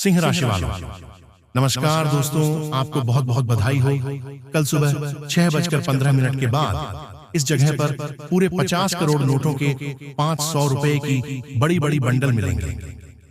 सिंह राशि वालों, नमस्कार दोस्तों, आपको बहुत बहुत बधाई हो। कल सुबह 6:15 के बाद इस जगह पर पूरे 50 करोड़ नोटों के 500 रुपए की बड़ी बड़ी बंडल मिलेंगे।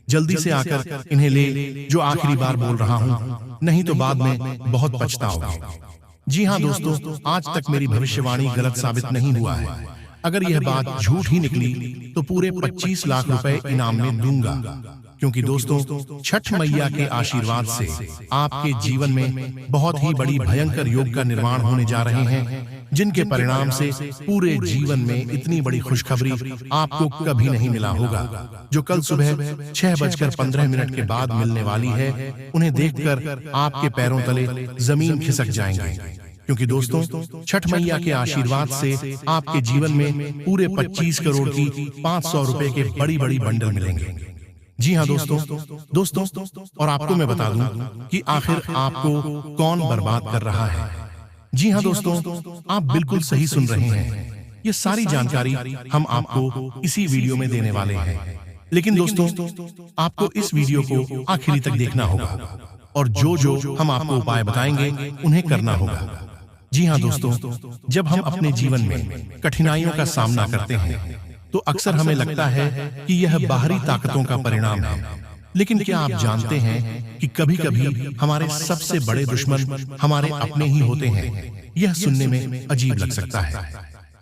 जल्दी से आकर इन्हें ले, जो आखिरी बार बोल रहा हूं, नहीं तो बाद में बहुत पछताओगे। जी हाँ दोस्तों, आज तक मेरी भविष्यवाणी गलत साबित नहीं हुआ है। अगर यह बात झूठ ही निकली तो पूरे 25 लाख रुपए इनाम में दूंगा, क्योंकि दोस्तों छठ मैया के आशीर्वाद से आपके जीवन में बहुत ही बड़ी भयंकर योग का निर्माण होने जा रहे हैं, जिनके परिणाम से पूरे जीवन में इतनी बड़ी खुशखबरी आपको कभी नहीं मिला होगा, जो कल सुबह 6:15 के बाद मिलने वाली है। उन्हें देखकर आपके पैरों तले जमीन खिसक जाएंगे, क्योंकि दोस्तों छठ मैया के आशीर्वाद से आपके जीवन में पूरे 25 करोड़ की 500 रुपए के बड़ी बड़ी बंडल मिलेंगे। जी हाँ दोस्तों, और आपको मैं बता दूं कि आखिर आपको कौन बर्बाद कर रहा है। जी हाँ दोस्तों, आप बिल्कुल सही सुन रहे हैं। ये सारी जानकारी हम आपको इसी वीडियो में देने वाले हैं। लेकिन दोस्तों, आपको इस वीडियो को आखिरी तक देखना होगा, और जो जो हम आपको उपाय बताएंगे उन्हें करना होगा। जी हाँ दोस्तों, जब हम अपने जीवन में कठिनाइयों का सामना करते हैं तो अक्सर हमें लगता है कि यह बाहरी ताकतों का परिणाम है। लेकिन क्या आप जानते हैं कि कभी-कभी हमारे सबसे बड़े दुश्मन हमारे अपने ही होते हैं। यह सुनने में अजीब लग सकता है,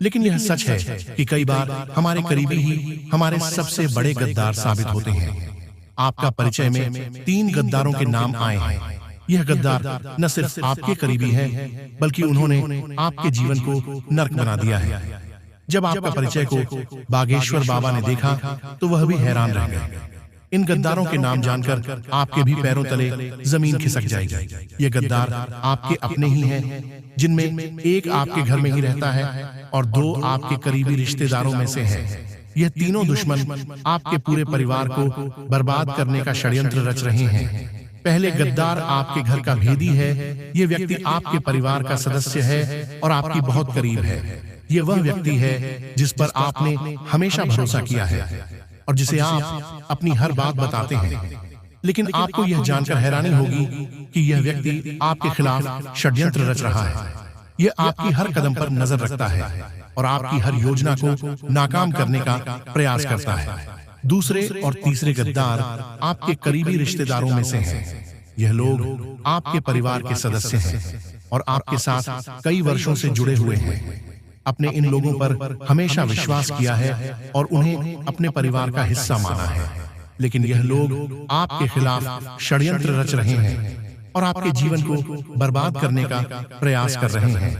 लेकिन यह सच है कि कई बार हमारे करीबी ही हमारे सबसे बड़े गद्दार साबित होते हैं। आपका परिचय में 3 गद्दारों के नाम आए हैं। यह गद्दार न सिर्फ आपके करीबी है, बल्कि उन्होंने आपके जीवन को नर्क बना दिया है। जब आपका परिचय को बागेश्वर बाबा ने देखा तो वह भी हैरान रह गए। इन गद्दारों के नाम जानकर आपके भी पैरों तले जमीन खिसक जाएगी। ये गद्दार आपके अपने ही हैं, जिनमें एक आपके घर में ही रहता है और 2 आपके करीबी रिश्तेदारों में से है। यह तीनों दुश्मन आपके पूरे परिवार को बर्बाद करने का षड्यंत्र रच रहे हैं। पहले गद्दार आपके घर का भेदी है। ये व्यक्ति आपके परिवार का सदस्य है और आपकी बहुत करीब है। ये वह व्यक्ति है जिस पर आपने हमेशा भरोसा किया है और जिसे आप अपनी हर बात बताते हैं। लेकिन आपको यह जानकर हैरानी होगी कि यह व्यक्ति आपके खिलाफ षड्यंत्र रच रहा है। यह आपकी हर कदम पर नजर रखता है और आपकी हर योजना को नाकाम करने का प्रयास करता है। दूसरे और तीसरे गद्दार आपके करीबी रिश्तेदारों में से हैं। यह लोग आपके परिवार के सदस्य हैं और आपके साथ कई वर्षों से जुड़े हुए हैं। अपने इन लोगों पर हमेशा विश्वास किया है और उन्हें अपने परिवार का हिस्सा माना है। लेकिन यह लोग आपके खिलाफ षड्यंत्र रच रहे हैं और आपके जीवन को बर्बाद करने का प्रयास कर रहे हैं।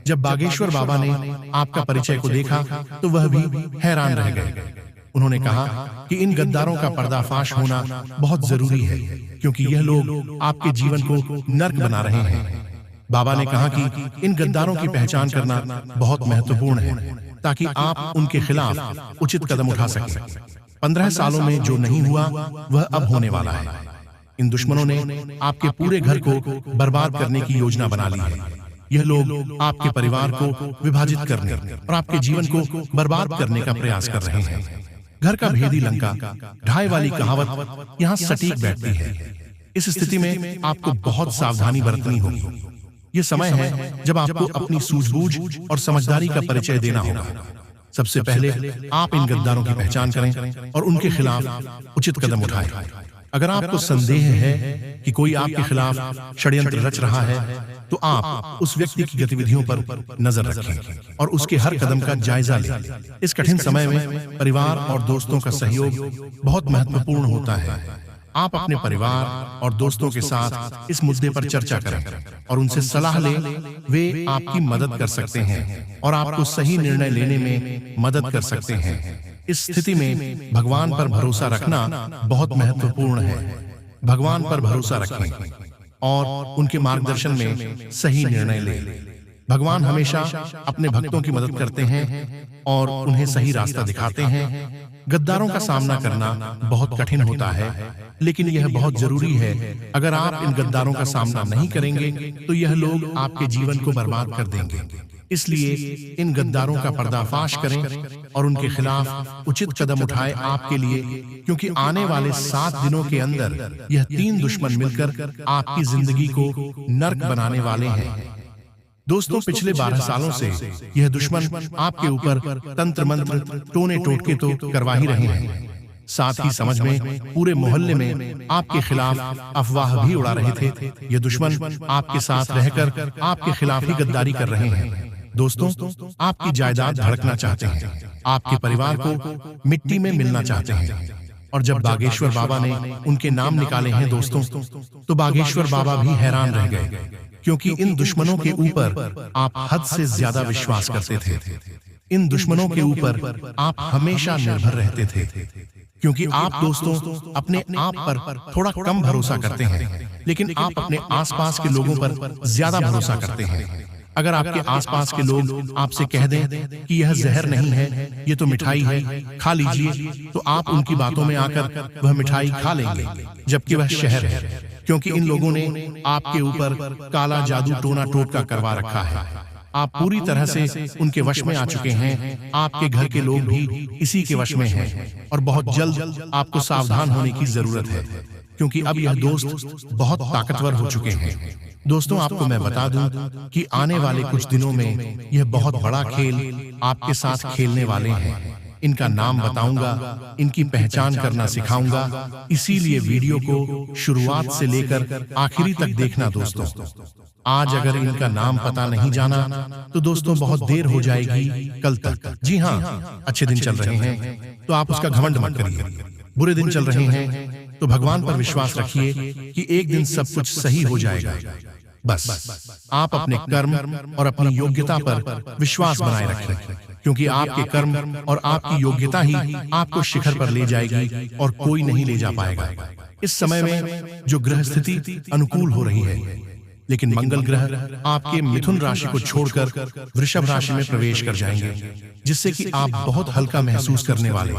जब बागेश्वर बाबा ने आपका परिचय को देखा तो वह भी हैरान रह गए। उन्होंने कहा कि इन गद्दारों का पर्दाफाश होना बहुत जरूरी है, क्योंकि यह लोग आपके जीवन को नर्क बना रहे हैं। बाबा ने कहा कि इन गद्दारों की पहचान करना बहुत महत्वपूर्ण है, ताकि आप उनके खिलाफ उचित कदम उठा सकें। 15 सालों में जो नहीं हुआ वह अब होने वाला है। इन दुश्मनों ने आपके पूरे घर को बर्बाद करने की योजना बना ली है। यह लोग आपके परिवार को विभाजित करने और आपके जीवन को बर्बाद करने का प्रयास कर रहे हैं। घर का भेदी लंका ढाई वाली कहावत यहाँ सटीक बैठती है। इस स्थिति में आपको बहुत सावधानी बरतनी होगी। ये समय है जब आपको अपनी सूझबूझ और समझदारी का परिचय देना होगा। सबसे पहले आप इन गद्दारों की पहचान करें और उनके खिलाफ उचित कदम उठाएं। अगर आपको संदेह है कि कोई आपके खिलाफ षड्यंत्र रच रहा है, तो आप उस व्यक्ति की गतिविधियों पर नजर रखें और उसके हर कदम का जायजा लें। इस कठिन समय में परिवार और दोस्तों का सहयोग बहुत महत्वपूर्ण होता है। आप अपने परिवार और दोस्तों के साथ इस मुद्दे पर चर्चा करें और उनसे सलाह लें। वे आपकी मदद कर सकते हैं और आपको सही निर्णय लेने में मदद कर सकते हैं। इस स्थिति में भगवान पर भरोसा रखना बहुत महत्वपूर्ण है। भगवान पर भरोसा रखें और उनके मार्गदर्शन में सही निर्णय लें। भगवान हमेशा अपने भक्तों की मदद करते हैं और उन्हें सही रास्ता दिखाते हैं। गद्दारों का सामना करना बहुत कठिन होता है, लेकिन यह बहुत जरूरी है। अगर आप इन गद्दारों का सामना नहीं करेंगे तो यह लोग आपके जीवन को बर्बाद कर देंगे। इसलिए इन गद्दारों का पर्दाफाश करें और उनके खिलाफ उचित कदम उठाए आपके लिए, क्योंकि आने वाले 7 दिनों के अंदर यह 3 दुश्मन मिलकर आपकी जिंदगी को नर्क बनाने वाले हैं। दोस्तों, पिछले 12 सालों से यह दुश्मन आपके ऊपर तंत्र मंत्र टोने टोटके तो करवा ही रहे हैं, साथ ही समझ में पूरे मोहल्ले में आपके खिलाफ अफवाह भी उड़ा रहे थे। ये दुश्मन आपके साथ रहकर आपके खिलाफ ही गद्दारी कर रहे हैं। दोस्तों, आपकी जायदाद भड़कना चाहते हैं, आपके परिवार को मिट्टी में मिलना चाहते हैं। और जब बागेश्वर बाबा ने उनके नाम निकाले हैं दोस्तों, तो बागेश्वर बाबा भी हैरान रह गए, क्योंकि इन दुश्मनों के ऊपर आप हद से ज्यादा विश्वास करते थे। इन दुश्मनों के ऊपर आप हमेशा निर्भर रहते थे, क्योंकि आप दोस्तों अपने आप पर थोड़ा कम भरोसा करते हैं, लेकिन आप अपने आसपास के लोगों पर ज्यादा भरोसा करते हैं। अगर आपके आसपास के लोग आपसे कह दें कि यह जहर नहीं है, ये तो मिठाई है, खा लीजिए, तो आप उनकी बातों में आकर वह मिठाई खा लेंगे, जबकि वह शहर है, क्योंकि इन लोगों ने आपके ऊपर काला जादू टोना टोटका करवा रखा है। आप पूरी तरह से उनके वश में आ चुके हैं। आपके घर के लोग भी इसी के वश में हैं, और बहुत जल्द आपको सावधान होने की जरूरत है, क्योंकि अब यह दोस्त बहुत ताकतवर हो चुके हैं। दोस्तों, आपको मैं बता दूं कि आने वाले कुछ दिनों में यह बहुत बड़ा खेल आपके साथ खेलने वाले हैं। इनका नाम बताऊंगा, इनकी पहचान करना सिखाऊंगा, इसीलिए वीडियो को शुरुआत से लेकर आखिरी तक देखना दोस्तों। आज अगर इनका नाम पता नहीं जाना तो दोस्तों बहुत देर हो जाएगी कल तक। जी हाँ, अच्छे दिन चल रहे हैं तो आप उसका घमंड मत करिए, बुरे दिन चल रहे हैं तो भगवान पर विश्वास रखिए कि एक दिन सब कुछ सही हो जाएगा। बस आप अपने कर्म और अपनी योग्यता पर विश्वास बनाए रखें, क्योंकि आपके कर्म और आपकी योग्यता ही आपको शिखर पर ले जाएगी और कोई नहीं ले जा पाएगा। इस समय में जो ग्रह स्थिति अनुकूल हो रही है, लेकिन मंगल ग्रह आपके मिथुन राशि को छोड़कर वृषभ राशि में प्रवेश कर जाएंगे, जिससे कि आप बहुत हल्का महसूस करने वाले।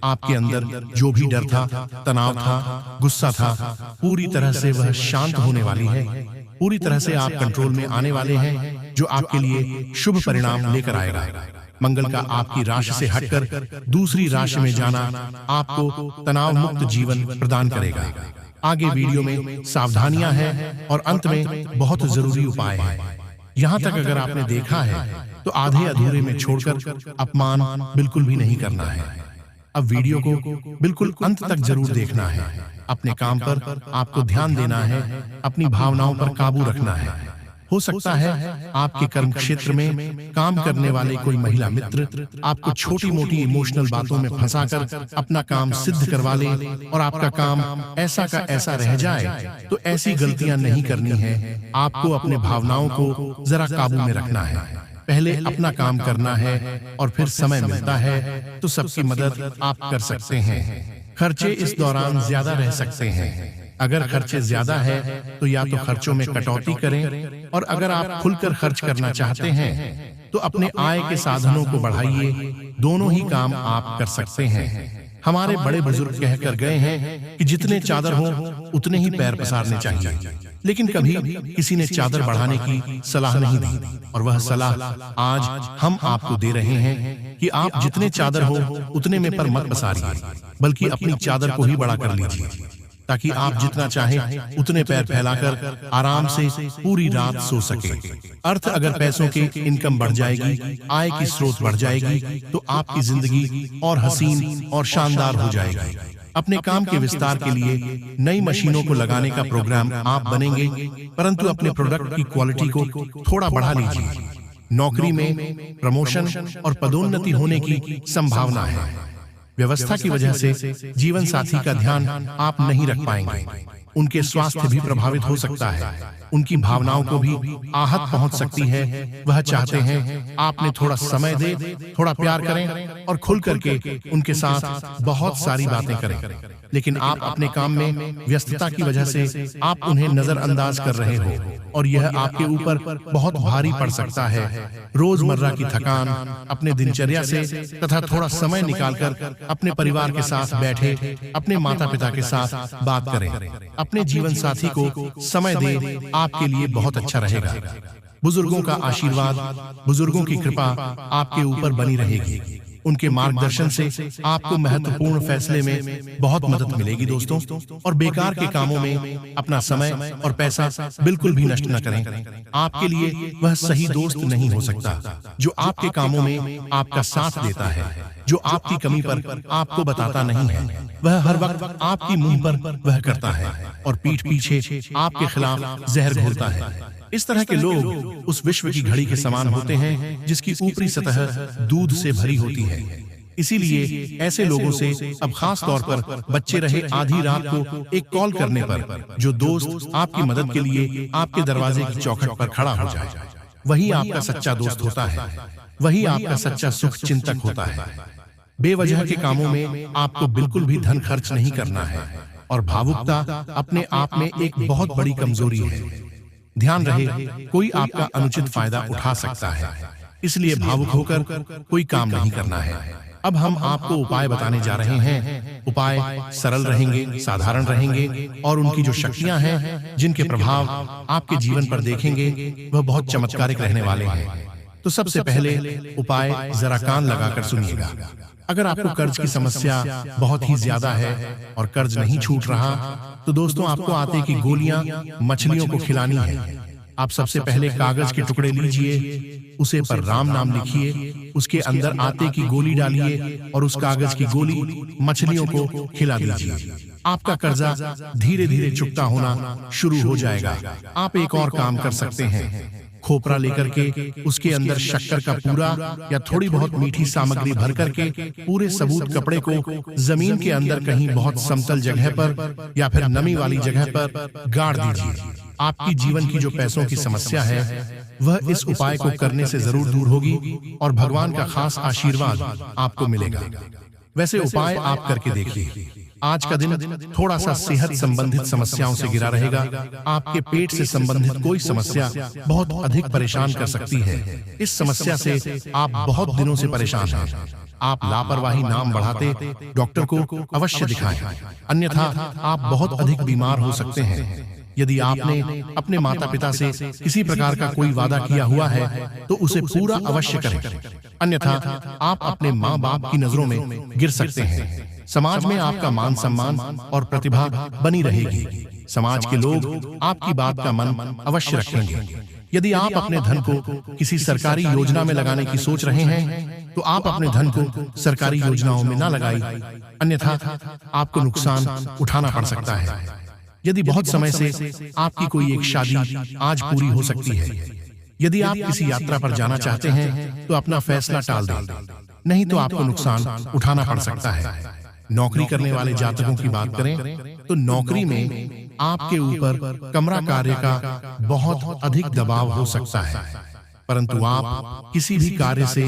आपके अंदर जो भी डर था, तनाव था, गुस्सा था, पूरी तरह से वह शांत होने वाली है। पूरी तरह से आप कंट्रोल में आने वाले हैं, जो आपके लिए शुभ परिणाम लेकर आएगा। मंगल का आपकी राशि से हटकर दूसरी राशि में जाना आपको तनाव मुक्त जीवन प्रदान करेगा। आगे वीडियो में सावधानियां हैं और अंत में बहुत जरूरी उपाय हैं। यहाँ तक अगर आपने देखा है तो आधे अधूरे में छोड़कर अपमान बिल्कुल भी नहीं करना है। अब वीडियो को बिल्कुल अंत तक जरूर देखना है। अपने काम पर आपको ध्यान देना है, अपनी भावनाओं पर काबू रखना है। हो सकता है आपके कर्म क्षेत्र में काम करने वाले कोई महिला मित्र आपको छोटी मोटी इमोशनल बातों में फंसाकर अपना काम सिद्ध करवा ले और आपका काम ऐसा का ऐसा रह जाए। तो ऐसी गलतियां नहीं करनी है। आपको अपने भावनाओं को जरा काबू में रखना है। पहले अपना काम करना है और फिर समय मिलता है तो सबकी मदद आप कर सकते हैं। खर्चे इस दौरान ज्यादा रह सकते हैं। अगर खर्चे ज्यादा है तो या तो खर्चों में कटौती करें, और अगर आप खुलकर खर्च करना चाहते हैं तो अपने आय के साधनों को बढ़ाइए। दोनों ही काम आप कर सकते हैं। हमारे बड़े बुजुर्ग कहकर गए हैं कि जितने चादर हो उतने ही पैर पसारने चाहिए, लेकिन कभी किसी ने चादर बढ़ाने की सलाह नहीं दी, और वह सलाह आज हम आपको दे रहे हैं कि आप जितने चादर हो उतने में पर मत पसारिए, बल्कि अपनी चादर को ही बड़ा कर लीजिए, ताकि आप जितना चाहें उतने पैर फैलाकर आराम से पूरी रात सो सके। अर्थ, अगर पैसों की इनकम बढ़ जाएगी, आय की स्रोत बढ़ जाएगी, तो आपकी जिंदगी और हसीन और शानदार हो जाएगी। अपने काम के विस्तार के लिए नई मशीनों को लगाने का प्रोग्राम आप बनेंगे, परंतु अपने प्रोडक्ट की क्वालिटी को थोड़ा बढ़ा लीजिए। नौकरी में प्रमोशन और पदोन्नति होने की संभावना है। व्यवस्था की वजह से जीवन साथी का ध्यान आप नहीं रख पाएंगे। उनके स्वास्थ्य भी प्रभावित हो सकता है। उनकी भावनाओं को भी आहत पहुंच सकती है। वह चाहते हैं आपने थोड़ा समय दे, थोड़ा प्यार करें और खुल करके उनके साथ बहुत सारी बातें करें, लेकिन आप अपने काम में व्यस्तता की वजह से आप उन्हें नजरअंदाज कर रहे हो, और यह आपके ऊपर बहुत भारी पड़ सकता है। रोजमर्रा की थकान अपने दिनचर्या से तथा थोड़ा समय निकालकर अपने परिवार के साथ बैठे, अपने माता पिता के साथ बात करें, अपने जीवन साथी को समय दें, आपके लिए बहुत अच्छा रहेगा। बुजुर्गों का आशीर्वाद, बुजुर्गों की कृपा आपके ऊपर बनी रहेगी। उनके मार्गदर्शन से आपको महत्वपूर्ण फैसले में बहुत मदद मिलेगी दोस्तों। और बेकार के कामों में अपना समय और पैसा बिल्कुल भी नष्ट न करें। आपके लिए वह सही दोस्त नहीं हो सकता जो आपके कामों में आपका साथ देता है, जो आपकी कमी पर आपको बताता नहीं है। वह हर वक्त आपकी मुंह पर वह करता है और पीठ पीछे आपके खिलाफ जहर घोलता है। इस तरह के लोग उस विश्व की घड़ी के समान होते हैं जिसकी ऊपरी सतह दूध से भरी होती है। इसीलिए ऐसे लोगों से अब खास तौर पर बच्चे रहे आधी रात को एक कॉल करने पर जो दोस्त आपकी मदद के लिए आपके दरवाजे की चौखट पर खड़ा हो जाए, वही आपका सच्चा दोस्त होता है, वही आपका सच्चा सुख चिंतक होता है। बेवजह के कामों में आपको बिल्कुल भी धन खर्च नहीं करना है और भावुकता अपने आप में एक बहुत बड़ी कमजोरी है। ध्यान रहे, कोई आपका अनुचित फायदा उठा सकता है, इसलिए भावुक होकर कोई काम नहीं करना है। अब हम आपको उपाय बताने जा रहे हैं। उपाय सरल रहेंगे, साधारण रहेंगे और उनकी जो शक्तियां हैं, जिनके प्रभाव आपके जीवन पर देखेंगे, वह बहुत चमत्कारिक रहने वाले हैं। तो सबसे पहले उपाय जरा कान लगाकर सुनिएगा। अगर आपको कर्ज की समस्या बहुत ही ज्यादा है और कर्ज नहीं छूट रहा, तो दोस्तों आपको आटे की गोलियां मछलियों को खिलानी है। आप सबसे पहले कागज के टुकड़े लीजिए, उसे पर राम नाम लिखिए, उसके अंदर आटे की गोली डालिए और उस कागज की गोली मछलियों को खिला दीजिए। आपका कर्जा धीरे धीरे चुकता होना शुरू हो जाएगा। आप एक और काम कर सकते हैं, खोपरा लेकर के उसके अंदर शक्कर का पूरा या थोड़ी बहुत मीठी सामग्री भर करके पूरे सबूत कपड़े को जमीन के अंदर कहीं बहुत समतल जगह पर या फिर नमी वाली जगह पर गाड़ दीजिए। आपकी जीवन की जो पैसों की समस्या है, वह इस उपाय को करने से जरूर दूर होगी और भगवान का खास आशीर्वाद आपको मिलेगा। वैसे उपाय आप करके देखिए। आज का दिन थोड़ा सा सेहत संबंधित समस्याओं से घिरा रहेगा। आपके पेट से संबंधित कोई समस्या बहुत अधिक परेशान कर सकती है। इस समस्या से आप बहुत दिनों से परेशान हैं। आप लापरवाही नाम बढ़ाते डॉक्टर को अवश्य दिखाएं, अन्यथा आप बहुत अधिक बीमार हो सकते हैं। यदि आपने अपने माता पिता से किसी प्रकार का कोई वादा किया हुआ है, तो उसे पूरा अवश्य करें, अन्यथा आप अपने माँ बाप की नजरों में गिर सकते हैं। समाज में आपका मान सम्मान और प्रतिभा बनी रहेगी। समाज के लोग आपकी बात का मन अवश्य रखेंगे। यदि आप अपने धन को किसी सरकारी योजना में लगाने की सोच रहे हैं, तो आप अपने धन को सरकारी योजनाओं में न लगाइए, अन्यथा आपको नुकसान उठाना पड़ सकता है। यदि बहुत समय से आपकी कोई एक शादी आज पूरी हो सकती है, यदि आप किसी यात्रा पर जाना चाहते हैं, तो अपना फैसला टाल दें, नहीं तो आपको नुकसान उठाना पड़ सकता है। नौकरी करने वाले जातकों की बात करें तो नौकरी में आपके ऊपर कमरा कार्य का बहुत अधिक दबाव हो सकता है, परंतु आप किसी भी कार्य से